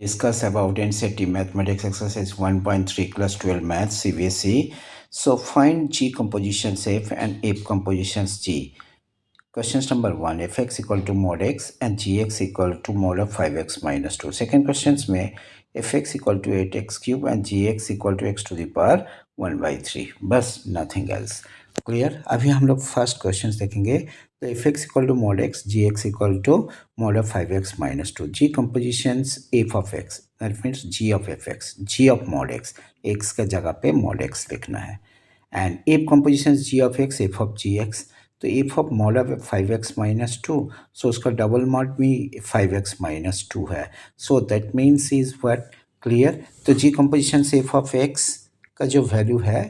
Discuss about NCERT mathematics exercise 1.3 class 12 math CBSE. So find G compositions F and F compositions G. Questions number 1, fx equal to mod x and gx equal to mod of 5x minus 2. Second questions में fx equal to 8x cube and gx equal to x to the power 1 by 3. बस nothing else. Clear. अभी हम लोग first questions देखेंगे. तो fx equal to mod x, gx equal to mod of 5x minus 2. G compositions f of x, that means g of fx, g of mod x, x का जगह पे mod x लिखना है. And f compositions g of x, f of gx. तो f of mod of 5x minus 2, सो उसका double mod भी 5x minus 2 है. सो that means is what. Clear. तो जी कंपोजिशन से एफ ऑफ एक्स का जो वैल्यू है,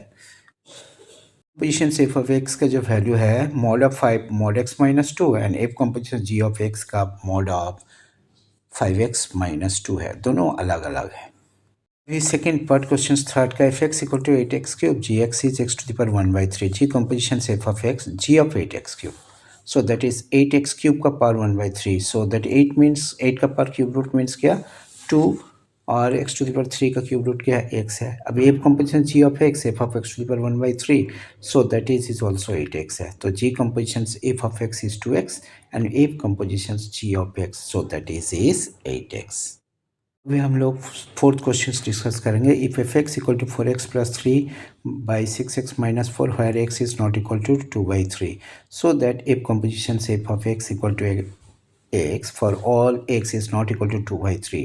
पोजिशन से एफ ऑफ एक्स का जो वैल्यू है mod of 5 mod x minus 2 and f composition g of x का मॉड ऑफ 5x माइनस 2 है. दोनों अलग अलग है. Second part questions third का fx equal to 8x cube, gx is x to the power 1 by 3. G composition से f of x, g of 8x cube. So that is 8x cube का power 1 by 3. So that 8 means 8 का power cube root means क्या 2 और x to the power 3 का cube root क्या है x है. अब f composition g of x, f of x to the power 1 by 3. So that is also 8x है. तो g compositions f of x is 2x and f compositions g of x, so that is 8x. अभी हम लोग fourth question discuss करेंगे. If f x equal to 4x plus 3 by 6x minus 4 where x is not equal to 2 by 3, so that if composition से f of x equal to x for all x is not equal to 2 by 3,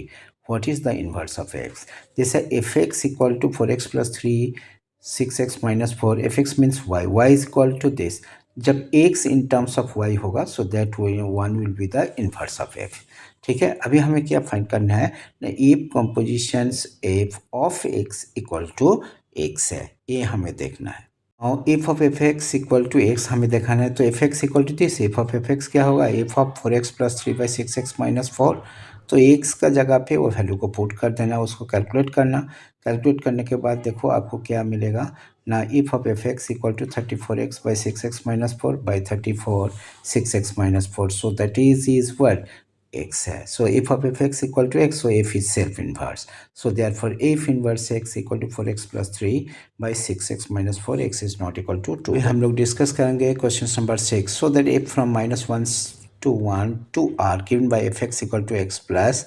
what is the inverse of x. जैसे f x equal to 4x plus 3 6x minus 4, f x means y is equal to this. जब x in terms of y होगा, so that one will be the inverse of x. ठीक है. अभी हमें क्या find करना है. F compositions f of x equal to x है, ये हमें देखना है. और f of f x equal to x हमें दिखाना है. तो f x equal to this, f of f x क्या होगा, f of 4x plus 3 by 6x minus 4. तो एक्स का जगह पे वो वैल्यू को पुट कर देना, उसको कैलकुलेट करना. कैलकुलेट करने के बाद देखो आपको क्या मिलेगा ना. F of f x equal to 34x by 6x minus 4 by 34 6x minus 4. So that is what x है. So f of fx equal to x, so f is self inverse. So therefore f inverse x equal to 4x plus 3 by 6x minus 4, x is not equal to 2. हम लोग discuss करेंगे question number 6. So that f from -1 to 1 to r given by fx equal to x plus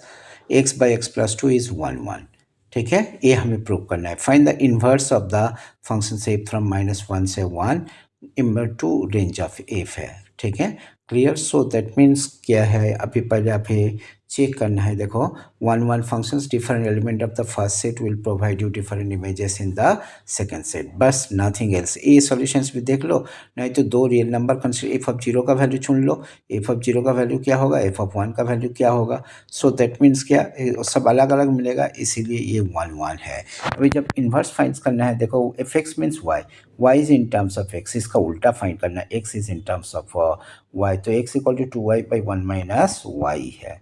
x by x plus 2 is 1 1. ठीक है. ये हमें prove करना है. Find the inverse of the function से फ्रॉम -1 से 1 टू रेंज ऑफ एफ है. ठीक है. क्लियर. सो दैट मीन्स क्या है, अभी पहले अभी चेक करना है. देखो 1 1 functions, different element of the first set will provide you different images in the second set. बस नथिंग एल्स. ये सॉल्यूशंस भी देख लो. नहीं तो दो real number consider, F of 0 का वैल्यू चुन लो. एफ ऑफ 0 का वैल्यू क्या होगा, एफ ऑफ 1 का वैल्यू क्या होगा. सो दैट मीन्स क्या, सब अलग अलग मिलेगा, इसीलिए ये 1 1 है. अभी जब इन्वर्स फाइंड करना है, देखो f x means y, y is in terms of x, इसका उल्टा फाइंड करना है, x is in terms of y. तो x equal to 2y by 1 minus y है.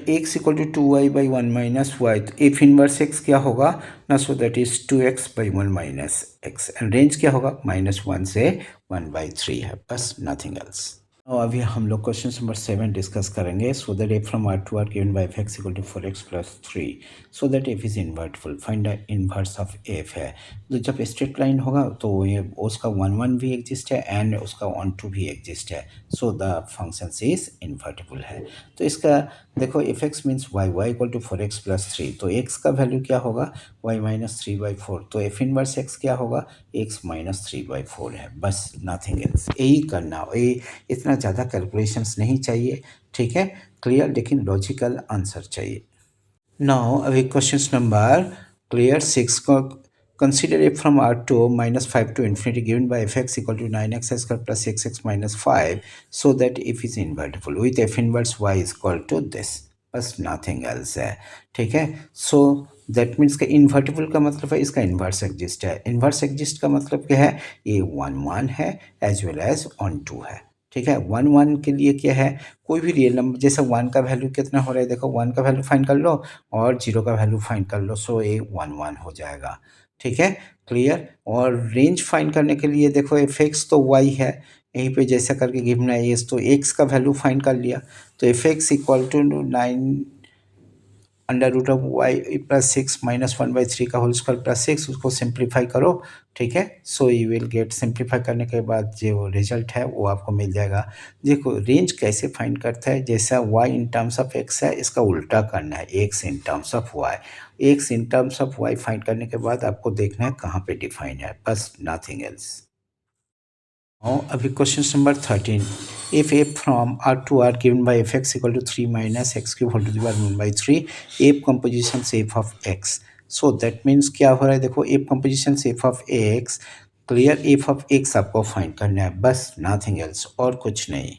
x equal to 2y by 1 minus y, तो f inverse x क्या होगा ना. So that is 2x by 1 minus x and range क्या होगा -1 से 1 by 3 है. बस नथिंग एल्स. और अभी हम लोग क्वेश्चन नंबर 7 डिस्कस करेंगे. So that f from R to R given by f x equal to 4x plus 3, so that f is invertible. Find the inverse of f है. तो जब स्ट्रेट लाइन होगा तो ये उसका 1 1 भी एग्जिस्ट है एंड उसका 1 2 भी एग्जिस्ट है. So the function is invertible है. तो इसका देखो f x means y, y equal to 4x plus 3. तो एक्स का वैल्यू क्या होगा, y माइनस 3 बाई 4. तो एफ इनवर्स एक्स क्या होगा, x माइनस 3 बाई 4 है. बस नथिंग एल्स. यही करना, ये इतना ज़्यादा कैलकुलेशंस नहीं चाहिए. ठीक है. क्लियर. लेकिन लॉजिकल आंसर चाहिए. नाउ अभी क्वेश्चन नंबर क्लियर 6 को consider f from R to -5 to infinity given by fx equal to 9x square plus 6x minus 5, so that f is invertible with f inverse y is equal to this. बस nothing else है. ठीक है. सो that means का invertible का मतलब है इसका inverse exist है. इन्वर्स एग्जिस्ट का मतलब क्या है, ये 1 1 है एज वेल एज 1 2 है. ठीक है. 1 1 के लिए क्या है, कोई भी रियल नंबर, जैसे 1 का वैल्यू कितना हो रहा है, देखो 1 का वैल्यू फाइंड कर लो और 0 का वैल्यू फाइंड कर लो. सो ये 1 1 हो जाएगा. ठीक है. क्लियर. और रेंज फाइंड करने के लिए देखो एफ एक्स तो वाई है, यहीं पे जैसा करके गिवन है एस, तो एक्स का वैल्यू फाइंड कर लिया. तो f x equal to 9 under root of y plus six minus one by three का होल स्क्वायर प्लस सिक्स, उसको सिंप्लीफाई करो, ठीक है। So you will get, simplify करने के बाद जो रिजल्ट है वो आपको मिल जाएगा। देखो रेंज कैसे फाइंड करता है, जैसा y in terms of x है, इसका उल्टा करना है x in terms of y। x in terms of y find करने के बाद आपको देखना है कहाँ पे डिफाइन है, बस नथिंग एल्स। अभी question number 13, if f from R to R given by f x equal to three minus x cube whole to the power one by three, f composition f of x. So that means क्या हो रहा है, देखो f composition f of x, clear, f of x आपको find करना है, बस nothing else, और कुछ नहीं।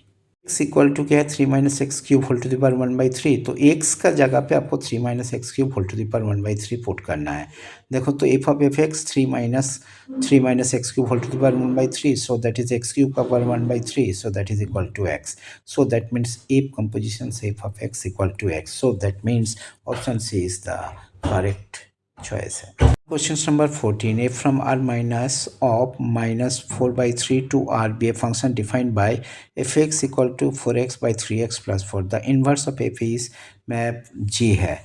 एक्स इक्वल टू क्या है, three minus x cube whole to the power one by three, तो एक्स का जगह पे आपको three minus x cube whole to the power one by three put करना है। देखो तो f of f x three minus x cube whole to the power one by three, so that is x cube का power one by three, so that is equal to x. So that means f composition f of x equal to x, so that means option C is the correct choice है। Question number 14, a from r minus of minus 4 by 3 to r be a function defined by fx equal to 4x by 3x plus 4. The inverse of f is map g है,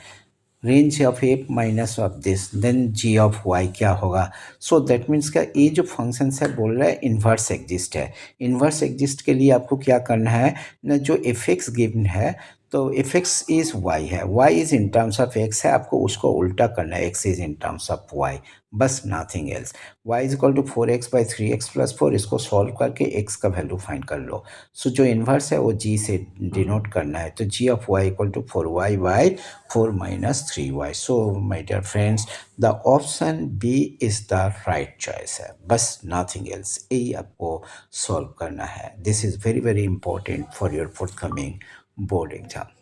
range of A minus of this, then g of y क्या होगा। So that means क्या, ये जो function है बोल रहा है इन्वर्स एग्जिस्ट है। इन्वर्स एग्जिस्ट के लिए आपको क्या करना है ना, जो एफ एक्स गिवन है, तो एफ एक्स इज वाई है, y is in terms of x है, आपको उसको उल्टा करना है, x is in terms of y, बस nothing else. Y is equal to four x by three x plus four, इसको सॉल्व करके एक्स का वैल्यू फाइंड कर लो। सो जो इन्वर्स है वो जी से डिनोट करना है, तो g of y equal to four y by four minus three y. So my dear friends, the option B is the right choice है, बस नथिंग एल्स, यही आपको सॉल्व करना है। This is very very important for your forthcoming board exam.